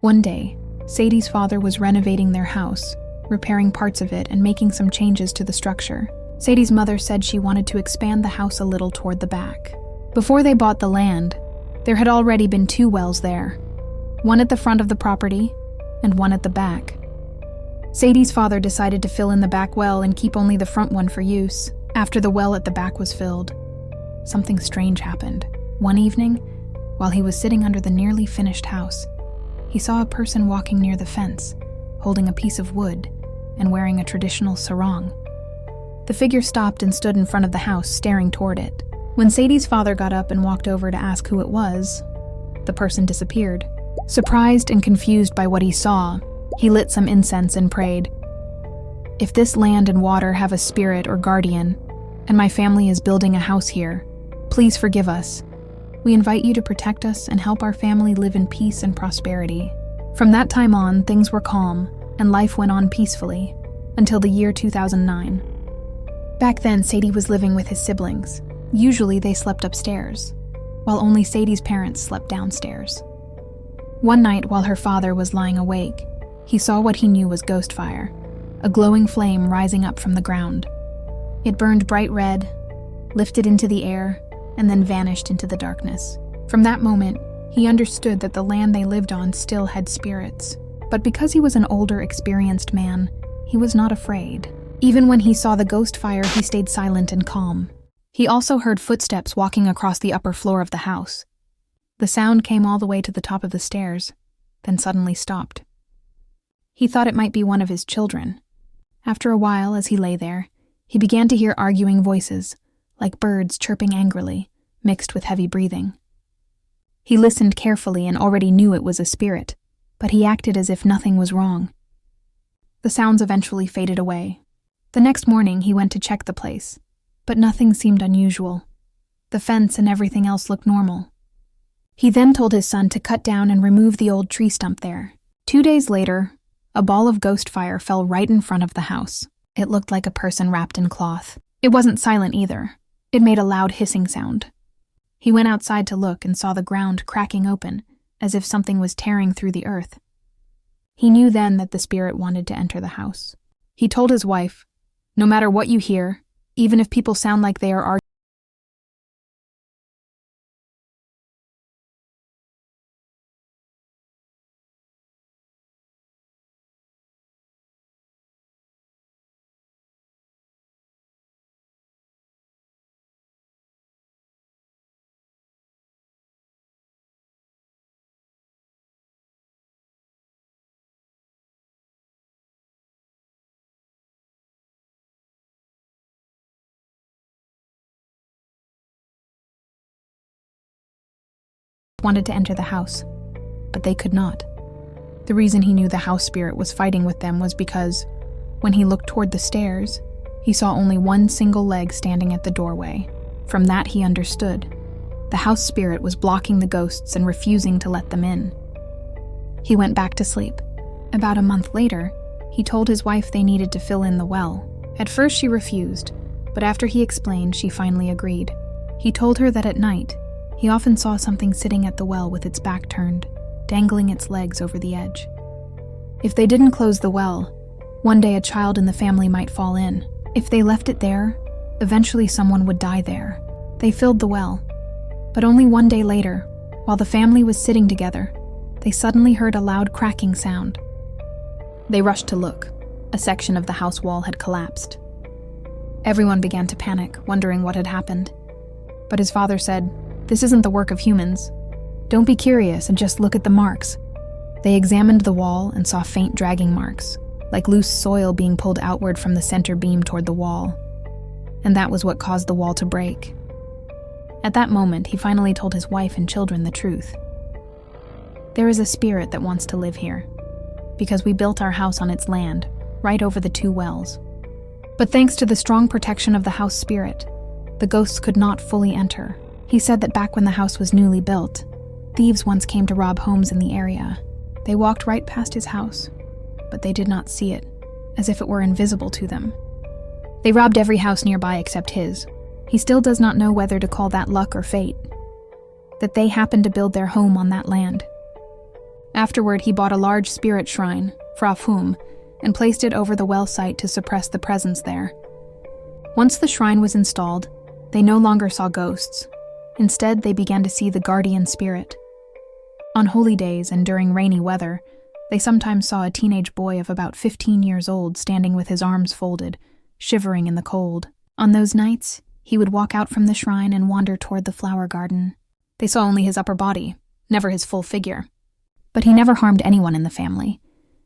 One day, Sadie's father was renovating their house, repairing parts of it and making some changes to the structure. Sadie's mother said she wanted to expand the house a little toward the back. Before they bought the land, there had already been 2 wells there, one at the front of the property and one at the back. Sadie's father decided to fill in the back well and keep only the front one for use. After the well at the back was filled, something strange happened. One evening, while he was sitting under the nearly finished house, he saw a person walking near the fence, holding a piece of wood and wearing a traditional sarong. The figure stopped and stood in front of the house, staring toward it. When Sadie's father got up and walked over to ask who it was, the person disappeared. Surprised and confused by what he saw, he lit some incense and prayed, "If this land and water have a spirit or guardian, and my family is building a house here, please forgive us. We invite you to protect us and help our family live in peace and prosperity." From that time on, things were calm, and life went on peacefully, until the year 2009. Back then, Sadie was living with his siblings. Usually they slept upstairs, while only Sadie's parents slept downstairs. One night, while her father was lying awake, he saw what he knew was ghost fire, a glowing flame rising up from the ground. It burned bright red, lifted into the air, and then vanished into the darkness. From that moment, he understood that the land they lived on still had spirits. But because he was an older, experienced man, he was not afraid. Even when he saw the ghost fire, he stayed silent and calm. He also heard footsteps walking across the upper floor of the house. The sound came all the way to the top of the stairs, then suddenly stopped. He thought it might be one of his children. After a while, as he lay there, he began to hear arguing voices, like birds chirping angrily, mixed with heavy breathing. He listened carefully and already knew it was a spirit, but he acted as if nothing was wrong. The sounds eventually faded away. The next morning, he went to check the place, but nothing seemed unusual. The fence and everything else looked normal. He then told his son to cut down and remove the old tree stump there. 2 days later, a ball of ghost fire fell right in front of the house. It looked like a person wrapped in cloth. It wasn't silent either. It made a loud hissing sound. He went outside to look and saw the ground cracking open, as if something was tearing through the earth. He knew then that the spirit wanted to enter the house. He told his wife, "No matter what you hear, even if people sound like they are arguing, wanted to enter the house, but they could not. The reason he knew the house spirit was fighting with them was because, when he looked toward the stairs, he saw only one single leg standing at the doorway. From that he understood. The house spirit was blocking the ghosts and refusing to let them in. He went back to sleep. About a month later, he told his wife they needed to fill in the well. At first she refused, but after he explained, she finally agreed. He told her that at night, he often saw something sitting at the well with its back turned, dangling its legs over the edge. If they didn't close the well, one day a child in the family might fall in. If they left it there, eventually someone would die there. They filled the well, but only one day later, while the family was sitting together, they suddenly heard a loud cracking sound. They rushed to look. A section of the house wall had collapsed. Everyone began to panic, wondering what had happened. But his father said, "This isn't the work of humans. Don't be curious and just look at the marks." They examined the wall and saw faint dragging marks, like loose soil being pulled outward from the center beam toward the wall. And that was what caused the wall to break. At that moment, he finally told his wife and children the truth. "There is a spirit that wants to live here, because we built our house on its land, right over the 2 wells. But thanks to the strong protection of the house spirit, the ghosts could not fully enter." He said that back when the house was newly built, thieves once came to rob homes in the area. They walked right past his house, but they did not see it, as if it were invisible to them. They robbed every house nearby except his. He still does not know whether to call that luck or fate, that they happened to build their home on that land. Afterward, he bought a large spirit shrine, Frafum, and placed it over the well site to suppress the presence there. Once the shrine was installed, they no longer saw ghosts. Instead, they began to see the guardian spirit. On holy days and during rainy weather, they sometimes saw a teenage boy of about 15 years old standing with his arms folded, shivering in the cold. On those nights, he would walk out from the shrine and wander toward the flower garden. They saw only his upper body, never his full figure. But he never harmed anyone in the family.